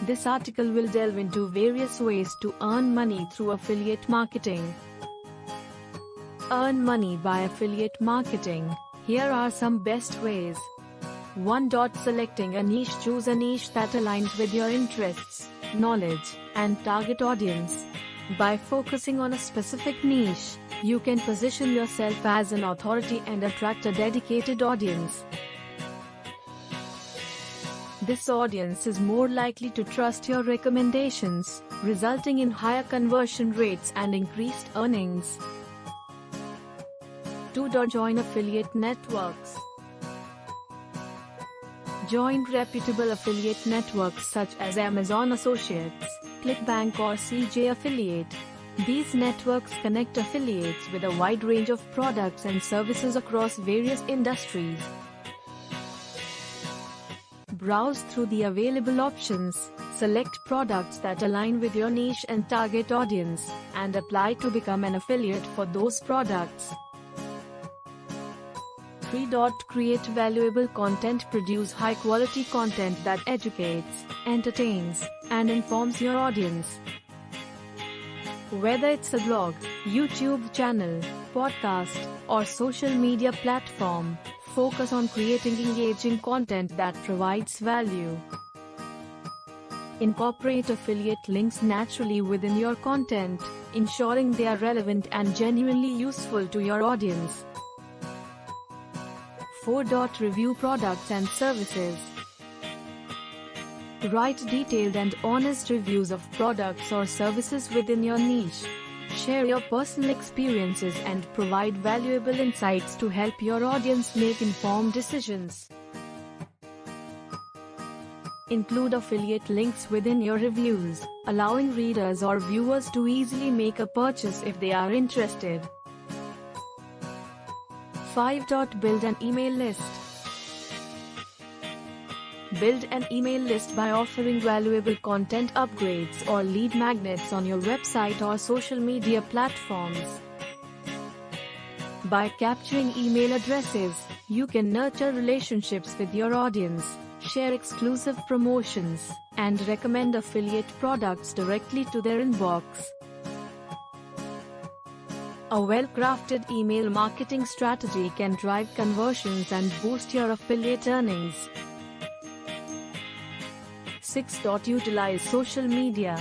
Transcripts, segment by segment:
This article will delve into various ways to earn money through affiliate marketing. Earn money by affiliate marketing. Here are some best ways. 1. Selecting a niche. Choose a niche that aligns with your interests, knowledge, and target audience. By focusing on a specific niche, you can position yourself as an authority and attract a dedicated audience. This audience is more likely to trust your recommendations, resulting in higher conversion rates and increased earnings. 2. Join affiliate networks. Join reputable affiliate networks such as Amazon Associates, ClickBank or CJ Affiliate. These networks connect affiliates with a wide range of products and services across various industries. Browse through the available options, select products that align with your niche and target audience, and apply to become an affiliate for those products. 3. Create valuable content. Produce high-quality content that educates, entertains, and informs your audience. Whether it's a blog, YouTube channel, podcast, or social media platform, focus on creating engaging content that provides value. Incorporate affiliate links naturally within your content, ensuring they are relevant and genuinely useful to your audience. 4. Review products and services. Write detailed and honest reviews of products or services within your niche. Share your personal experiences and provide valuable insights to help your audience make informed decisions. Include affiliate links within your reviews, allowing readers or viewers to easily make a purchase if they are interested. 5. Build an email list. Build an email list by offering valuable content upgrades or lead magnets on your website or social media platforms. By capturing email addresses, you can nurture relationships with your audience, share exclusive promotions, and recommend affiliate products directly to their inbox. A well-crafted email marketing strategy can drive conversions and boost your affiliate earnings. 6. Utilize social media.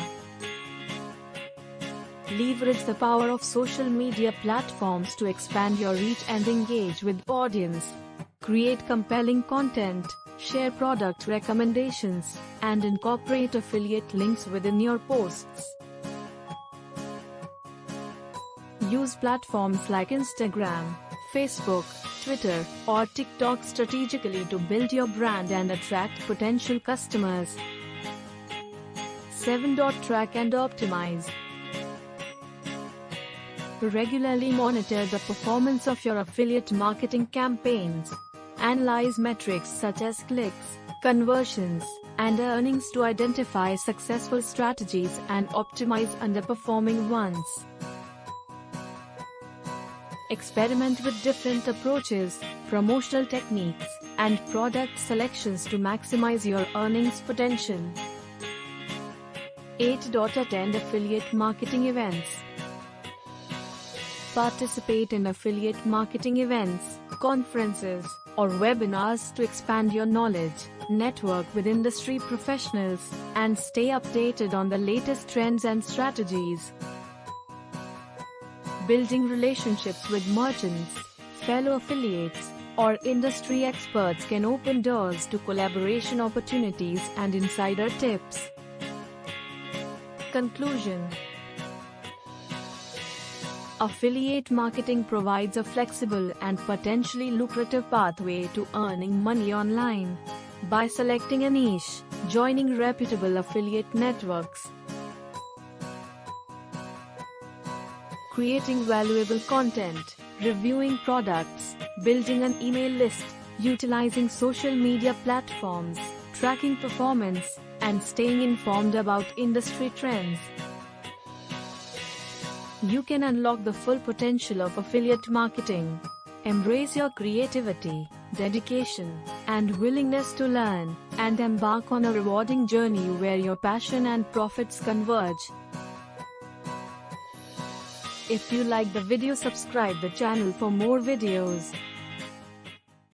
Leverage the power of social media platforms to expand your reach and engage with audience. Create compelling content, share product recommendations, and incorporate affiliate links within your posts. Use platforms like Instagram, Facebook, Twitter, or TikTok strategically to build your brand and attract potential customers. 7. Track and optimize. Regularly monitor the performance of your affiliate marketing campaigns. Analyze metrics such as clicks, conversions, and earnings to identify successful strategies and optimize underperforming ones. Experiment with different approaches, promotional techniques, and product selections to maximize your earnings potential. 8. Attend affiliate marketing events. Participate in affiliate marketing events, conferences, or webinars to expand your knowledge, network with industry professionals, and stay updated on the latest trends and strategies. Building relationships with merchants, fellow affiliates, or industry experts can open doors to collaboration opportunities and insider tips. Conclusion. Affiliate marketing provides a flexible and potentially lucrative pathway to earning money online. By selecting a niche, joining reputable affiliate networks, creating valuable content, reviewing products, building an email list, utilizing social media platforms, tracking performance, and staying informed about industry trends, you can unlock the full potential of affiliate marketing. Embrace your creativity, dedication, and willingness to learn, and embark on a rewarding journey where your passion and profits converge. If you like the video, subscribe the channel for more videos.